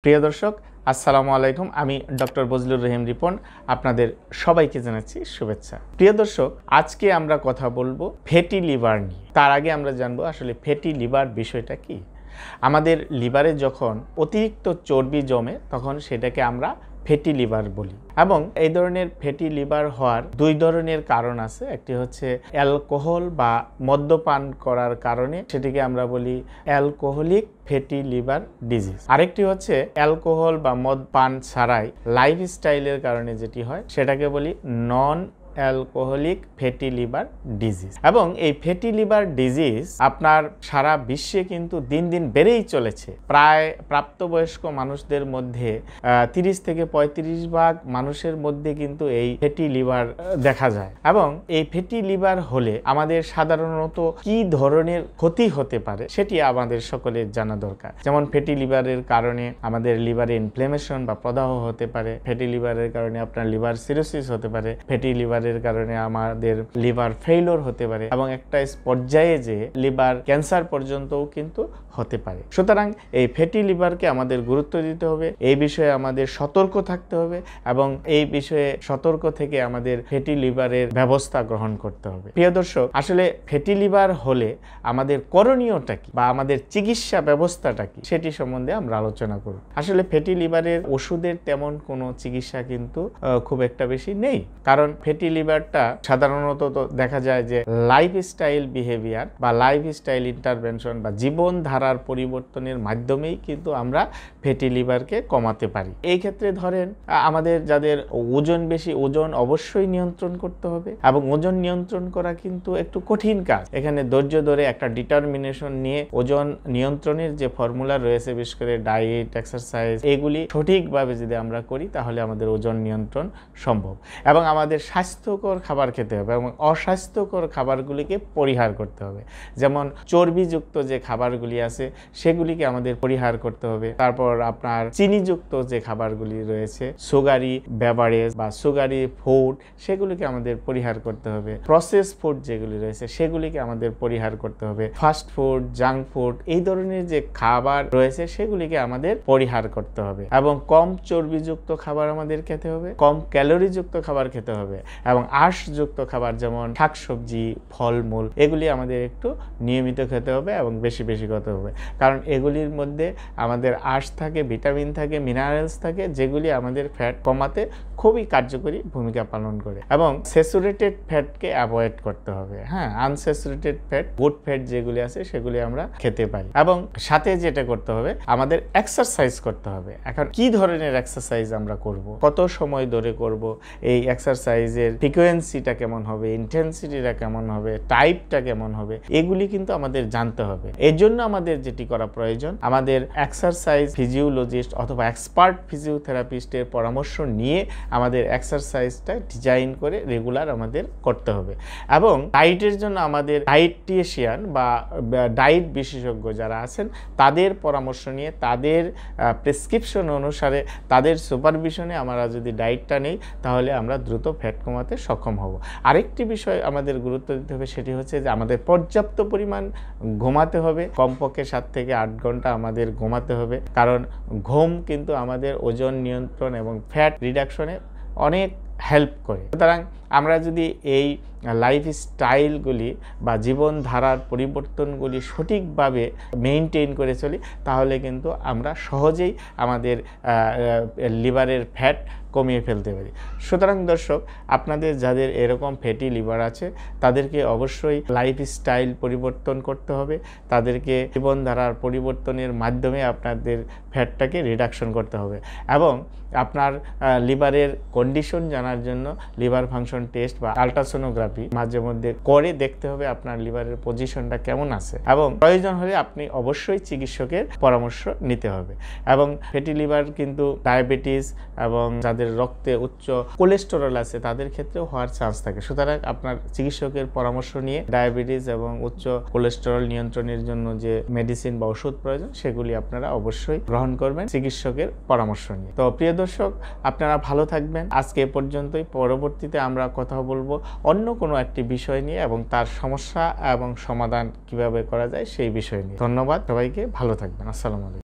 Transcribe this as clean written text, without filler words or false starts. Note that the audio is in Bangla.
প্রিয় দর্শক আসসালামু আলাইকুম। আমি ডক্টর বজলুর রহিম রিপন আপনাদের সবাইকে জানাচ্ছি শুভেচ্ছা। প্রিয় দর্শক, আজকে আমরা কথা বলবো ফ্যাটি লিভার নিয়ে। তার আগে আমরা জানবো আসলে ফ্যাটি লিভার বিষয়টা কি। আমাদের লিভারে যখন অতিরিক্ত চর্বি জমে তখন সেটাকে আমরা ফ্যাটি লিভার বলি, এবং এই ধরনের ফ্যাটি লিভার হওয়ার দুই ধরনের কারণ আছে। একটি হচ্ছে অ্যালকোহল বা মদ্যপান করার কারণে, সেটিকে আমরা বলি অ্যালকোহলিক ফ্যাটি লিভার ডিজিজ। আরেকটি হচ্ছে অ্যালকোহল বা মদ পান ছাড়াই লাইফস্টাইলের কারণে যেটি হয় সেটাকে বলি non alcoholic fatty liver disease. এবং এই ফ্যাটি লিভার ডিজিজ আপনার সারা বিশ্বে কিন্তু দিন দিন বেড়েই চলেছে। প্রায় প্রাপ্তবয়স্ক মানুষদের মধ্যে 30 থেকে 35% মানুষের মধ্যে কিন্তু এই ফ্যাটি লিভার দেখা যায়। এবং এই ফ্যাটি লিভার হলে আমাদের সাধারণত কি ধরনের ক্ষতি হতে পারে সেটি আমাদের সকলের জানা দরকার। যেমন ফ্যাটি লিভারের কারণে আমাদের লিভারে ইনফ্লেমেশন বা প্রদাহ হতে পারে, ফ্যাটি লিভারের কারণে আপনার লিভার সিরোসিস হতে পারে, ফ্যাটি লিভারের কারণে আমাদের লিভার ফেইলিওর হতে পারে, এবং একটা পর্যায়ে যে লিভার ক্যান্সার পর্যন্তও কিন্তু হতে পারে। সুতরাং এই ফ্যাটি লিভারকে আমাদের গুরুত্ব দিতে হবে, এই বিষয়ে আমাদের সতর্ক থাকতে হবে, এবং এই বিষয়ে সতর্ক থেকে আমাদের ফ্যাটি লিভারের ব্যবস্থা গ্রহণ করতে হবে। প্রিয় দর্শক, আসলে ফ্যাটি লিভার হলে আমাদের করণীয়টা কি বা আমাদের চিকিৎসা ব্যবস্থাটা কি সেটি সম্বন্ধে আমরা আলোচনা করব। আসলে ফ্যাটি লিভারের ওষুধের তেমন কোনো চিকিৎসা কিন্তু খুব একটা বেশি নেই, কারণ ফ্যাটি লিভারটা সাধারণত দেখা যায় যে লাইফস্টাইল বিহেভিয়ার বা লাইফস্টাইল ইন্টারভেনশন বা জীবনধারার পরিবর্তনের মাধ্যমেই কিন্তু আমরা ফ্যাটি লিভারকে কমাতে পারি। এই ক্ষেত্রে ধরেন আমাদের যাদের ওজন বেশি, ওজন অবশ্যই নিয়ন্ত্রণ করতে হবে, এবং ওজন নিয়ন্ত্রণ করা কিন্তু একটু কঠিন কাজ। এখানে ধৈর্য ধরে একটা ডিটারমিনেশন নিয়ে ওজন নিয়ন্ত্রণের যে ফর্মুলা রয়েছে, বিশেষ করে ডায়েট, এক্সারসাইজ, এগুলি সঠিকভাবে যদি আমরা করি তাহলে আমাদের ওজন নিয়ন্ত্রণ সম্ভব। এবং আমাদের স্বাস্থ্যকর খাবার খেতে হবে এবং অস্বাস্থ্যকর খাবারগুলিকে পরিহার করতে হবে। যেমন চর্বিযুক্ত যে খাবারগুলি আছে সেগুলিকে আমাদের পরিহার করতে হবে। তারপর আপনার চিনিযুক্ত যে খাবারগুলি রয়েছে, সুগারি বেভারেজ বা সুগারি ফুড, সেগুলিকে আমাদের পরিহার করতে হবে। প্রসেস ফুড যেগুলি রয়েছে সেগুলিকে আমাদের পরিহার করতে হবে। ফাস্ট ফুড, জাঙ্ক ফুড, এই ধরনের যে খাবার রয়েছে সেগুলিকে আমাদের পরিহার করতে হবে, এবং কম চর্বিযুক্ত খাবার আমাদের খেতে হবে, কম ক্যালোরিযুক্ত খাবার খেতে হবে, এবং আঁশযুক্ত খাবার যেমন শাকসবজি, ফলমূল, এগুলি আমাদের একটু নিয়মিত খেতে হবে এবং বেশি বেশি খেতে হবে। কারণ এগুলির মধ্যে আমাদের আঁশ থাকে, ভিটামিন থাকে, মিনারেলস থাকে, যেগুলি আমাদের ফ্যাট কমাতে খুবই কার্যকরী ভূমিকা পালন করে। এবং স্যাচুরেটেড ফ্যাটকে অ্যাভয়েড করতে হবে। হ্যাঁ, আনস্যাচুরেটেড ফ্যাট, গুড ফ্যাট যেগুলি আছে সেগুলি আমরা খেতে পারি। এবং সাথে যেটা করতে হবে, আমাদের এক্সারসাইজ করতে হবে। এখন কি ধরনের এক্সারসাইজ আমরা করব, কত সময় ধরে করব, এই এক্সারসাইজের ফ্রিকোয়েন্সিটা কেমন হবে, ইন্টেন্সিটিটা কেমন হবে, টাইপটা কেমন হবে, এগুলি কিন্তু আমাদের জানতে হবে। এর জন্য আমাদের যেটি করা প্রয়োজন, আমাদের এক্সারসাইজ ফিজিওলজিস্ট অথবা এক্সপার্ট ফিজিওথেরাপিস্টের পরামর্শ নিয়ে আমাদের এক্সারসাইজটা ডিজাইন করে রেগুলার আমাদের করতে হবে। এবং ডায়েটের জন্য আমাদের ডায়েটিশিয়ান বা ডায়েট বিশেষজ্ঞ যারা আছেন তাদের পরামর্শ নিয়ে, তাদের প্রেসক্রিপশন অনুসারে, তাদের সুপারভিশনে আমরা যদি ডায়েটটা নেই তাহলে আমরা দ্রুত ফ্যাট কমাতে সক্ষম হব। আরেকটি বিষয় আমাদের গুরুত্ব দিতে হবে, সেটি হচ্ছে যে আমাদের পর্যাপ্ত পরিমাণ ঘুমাতে হবে। কমপক্ষে 7 থেকে 8 ঘন্টা আমাদের ঘুমাতে হবে, কারণ ঘুম কিন্তু আমাদের ওজন নিয়ন্ত্রণ এবং ফ্যাট রিডাকশনে অনেক হেল্প করে। সুতরাং আমরা যদি এই লাইফস্টাইলগুলি বা জীবনধারার পরিবর্তনগুলি সঠিকভাবে মেইনটেইন করে চলি তাহলে কিন্তু আমরা সহজেই আমাদের লিভারের ফ্যাট কমিয়ে ফেলতে পারি। সুতরাং দর্শক, আপনাদের যাদের এরকম ফ্যাটি লিভার আছে তাদেরকে অবশ্যই লাইফস্টাইল পরিবর্তন করতে হবে, তাদেরকে জীবনধারার পরিবর্তনের মাধ্যমে আপনাদের ফ্যাটটাকে রিডাকশন করতে হবে। এবং আপনার লিভারের কন্ডিশন জানার জন্য লিভার ফাংশন টেস্ট বা আল্ট্রাসোনোগ্রাফি মাঝে মধ্যে করে দেখতে হবে আপনার লিভারের পজিশনটা কেমন আছে, এবং প্রয়োজন হলে আপনি অবশ্যই চিকিৎসকের পরামর্শ নিতে হবে। এবং ফ্যাটি লিভার কিন্তু ডায়াবেটিস এবং যাদের রক্তে উচ্চ কোলেস্টেরল আছে তাদের ক্ষেত্রেও হওয়ার চান্স থাকে। সুতরাং আপনার চিকিৎসকের পরামর্শ নিয়ে ডায়াবেটিস এবং উচ্চ কোলেস্টেরল নিয়ন্ত্রণের জন্য যে মেডিসিন বা ওষুধ প্রয়োজন সেগুলি আপনারা অবশ্যই গ্রহণ করবেন চিকিৎসকের পরামর্শ নিয়ে। তো প্রিয় দর্শক, আপনারা ভালো থাকবেন। আজকে এ পর্যন্তই। পরবর্তীতে আমরা কথা বলবো অন্য কোনো একটি বিষয় নিয়ে এবং তার সমস্যা এবং সমাধান কিভাবে করা যায় সেই বিষয় নিয়ে। ধন্যবাদ সবাইকে, ভালো থাকবেন। আসসালামু আলাইকুম।